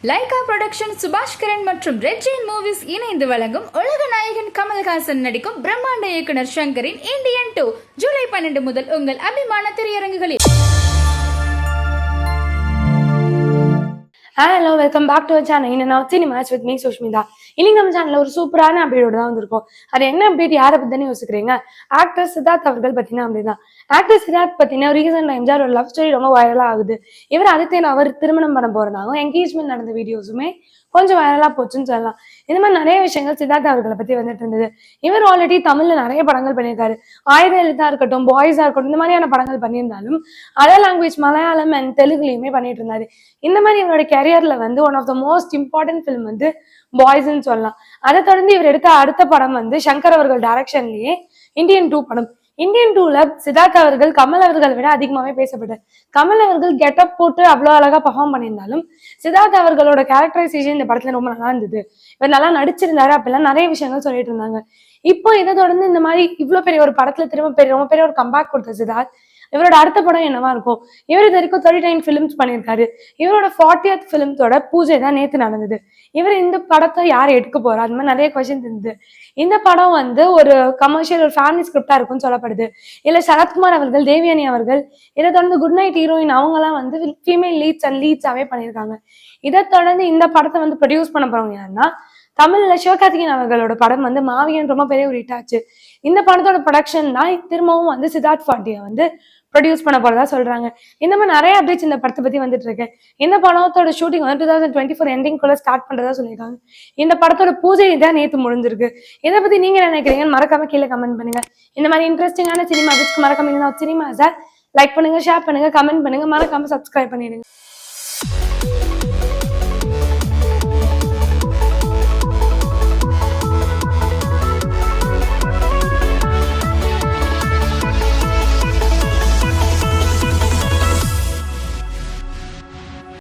Lyca production Subaskaran மற்றும் red Jain movies இணைந்து வழங்கும் உலக நாயகன் கமல்ஹாசன் நடிக்கும் பிரம்மாண்ட இயக்குனர் ஷங்கரின் இந்தியன் 2 ஜூலை 12 முதல் உங்கள் அபிமான திரையரங்குகளில். Hello, welcome back to channel. இன்னும் சினிமாஸ் வித் மீ சுஷ்மிதா. இன்னைக்கு நம்ம சேனல்ல ஒரு சூப்பரான அப்டேட்டோட தான் வந்திருக்கோம். அது என்ன அப்டேட், யாரை பத்தி தானே யோசிக்கிறீங்க? ஆக்டர் சித்தார்த் அவர்கள் பத்தினா அப்டேட் தான். ஆக்டர் சித்தார்த் பத்தின ரீசன்ட் டைம்ஸ் ஒரு லவ் ஸ்டோரி ரொம்ப வைரலா ஆகுது. இவர் ஆதித்யன் அவர் திருமணம் பண்ண போறதாங்க என்கேஜ்மெண்ட் நடந்த வீடியோஸுமே கொஞ்சம் வைரலா போச்சுன்னு சொல்லலாம். இந்த மாதிரி நிறைய விஷயங்கள் சித்தார்த் அவர்களை பத்தி வந்துட்டு இருந்தது. இவர் ஆல்ரெடி தமிழ்ல நிறைய படங்கள் பண்ணியிருக்காரு. ஆயுத எழுத்தா இருக்கட்டும், பாய்ஸா இருக்கட்டும், இந்த மாதிரியான படங்கள் பண்ணியிருந்தாலும் அதர் லாங்குவேஜ் மலையாளம் அண்ட் தெலுங்குலயுமே பண்ணிட்டு இருந்தாரு. இந்த மாதிரி இவரோட கேரியர்ல வந்து one of the most important film வந்து பாய்ஸ்ன்னு சொல்லலாம். அதை தொடர்ந்து இவர் எடுத்த அடுத்த படம் வந்து சங்கர் அவர்கள் டைரக்ஷன்லயே இந்தியன் 2 படம். இந்தியன் 2ல சித்தார்த் அவர்கள் கமல் அவர்களை விட அதிகமாவே பேசப்பட்டார். கமல் அவர்கள் கெட்டப் போட்டு அவ்வளோ அழகா பர்ஃபார்ம் பண்ணியிருந்தாலும் சித்தார்த் அவர்களோட கேரக்டரைசேஷன் இந்த படத்துல ரொம்ப நல்லா இருந்தது. இவர் நல்லா நடிச்சிருந்தாரு அப்படிலாம் நிறைய விஷயங்கள் சொல்லிட்டு இருந்தாங்க. இப்போ இதை தொடர்ந்து இந்த மாதிரி இவ்வளவு பெரிய ஒரு படத்துல திரும்ப ரொம்ப பெரிய ஒரு கம்பேக் கொடுத்த சித்தார்த் இவரோட அடுத்த படம் என்னவா இருக்கும்? இவர் இது வரைக்கும் 39 ஃபிலிம்ஸ் பண்ணியிருக்காரு. இவரோட 40th ஃபிலிம்ஸோட பூஜை தான் நேத்து நடந்தது. இவர் இந்த படத்தை யார் எடுக்க போறா, அந்த மாதிரி நிறைய கொஸ்டின் இருந்தது. இந்த படம் வந்து ஒரு கமர்ஷியல், ஒரு ஃபேமிலி ஸ்கிரிப்டா இருக்கும்னு சொல்லப்படுது. இல்ல சரத்குமார் அவர்கள், தேவியானி அவர்கள், இதை தொடர்ந்து குட் நைட் ஹீரோயின் அவங்கலாம் வந்து ஃபீமேல் லீட்ஸ் அண்ட் லீட்ஸாவே பண்ணியிருக்காங்க. இதை தொடர்ந்து இந்த படத்தை வந்து ப்ரொடியூஸ் பண்ண போறவங்க யாருன்னா, தமிழ்ல சிவகார்த்திகேயன் அவர்களோட படம் வந்து மாவியன் ரொம்ப பெரிய ஒரு ஹிட் ஆச்சு. இந்த படத்தோட ப்ரொடக்ஷன் தான் திரும்பவும் வந்து சித்தார்த் பாண்டியை வந்து ப்ரொடியூஸ் பண்ண போறதா சொல்றாங்க. இந்த மாதிரி நிறைய அப்டேட்ஸ் இந்த படத்தை பத்தி வந்துட்டு இருக்கு. இந்த படத்தோட ஷூட்டிங் வந்து 2024 எண்டிங்குள்ள ஸ்டார்ட் பண்றதா சொல்லியிருக்காங்க. இந்த படத்தோட பூஜை தான் நேத்து முடிஞ்சிருக்கு. இதை பத்தி நீங்க என்ன நினைக்கிறீங்கன்னு மறக்காம கீழே கமெண்ட் பண்ணுங்க. இந்த மாதிரி இன்ட்ரெஸ்டிங்கான சினிமா அப்டேட்ஸ்க்கு மறக்காம சினிமாஸை லைக் பண்ணுங்க, ஷேர் பண்ணுங்க, கமெண்ட் பண்ணுங்க, மறக்காம சப்ஸ்கிரைப் பண்ணிடுங்க.